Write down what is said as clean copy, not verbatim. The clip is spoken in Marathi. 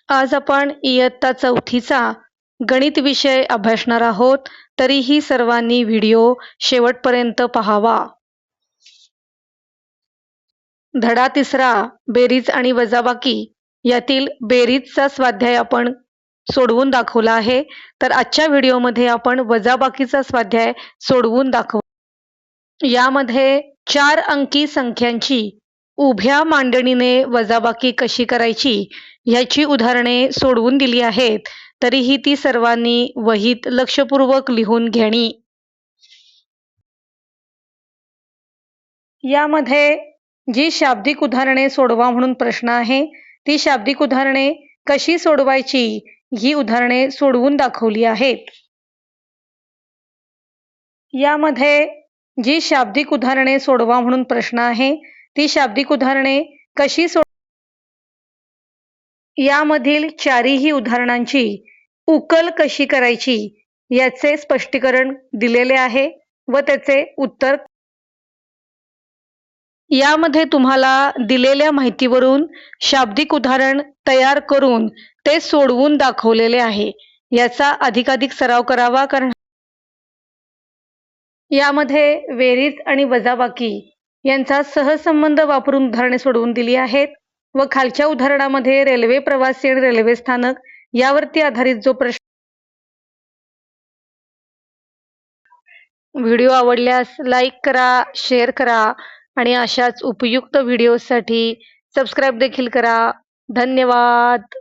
आज आपण इयत्ता चौथीचा गणित विषय अभ्यासणार आहोत. तरीही सर्वांनी व्हिडिओ शेवटपर्यंत पाहावा. धडा तिसरा, बेरीज आणि वजाबाकी यातील बेरीजचा स्वाध्याय आपण सोडवून दाखवला आहे. तर आजच्या व्हिडिओमध्ये आपण वजाबाकीचा स्वाध्याय सोडवून दाखवू. यामध्ये 4 अंकी संख्यांची उभ्या मांडणीने वजाबाकी कशी करायची ह्याची उदाहरणे सोडवून दिली आहेत. तरीही ती सर्वांनी वहीत लक्षपूर्वक लिहून घ्यावी. यामध्ये जी शाब्दिक उदाहरणे सोडवा म्हणून प्रश्न आहे, ती शाब्दिक उदाहरणे कशी सोडवायची ही उदाहरणे सोडवून दाखवली आहेत. यामध्ये जी शाब्दिक उदाहरणे सोडवा म्हणून प्रश्न आहे, ती शाब्दिक उदाहरणे कशी यामधील चारीही उदाहरणांची उकल कशी करायची याचे स्पष्टीकरण दिलेले आहे व त्याचे उत्तर. यामध्ये तुम्हाला दिलेल्या माहितीवरून शाब्दिक उदाहरण तयार करून ते सोडवून दाखवलेले आहे. याचा अधिकाधिक सराव करावा, कारण यामध्ये बेरीज आणि वजाबाकी यांचा सहसंबंध वापरून उदाहरणे सोडवून दिली आहेत व खालच्या उदाहरणामध्ये रेल्वे प्रवासी आणि रेल्वे स्थानक यावरती आधारित जो प्रश्न. व्हिडिओ आवडल्यास लाईक करा, शेअर करा आणि अशाच उपयुक्त व्हिडिओसाठी सबस्क्राईब देखील करा. धन्यवाद.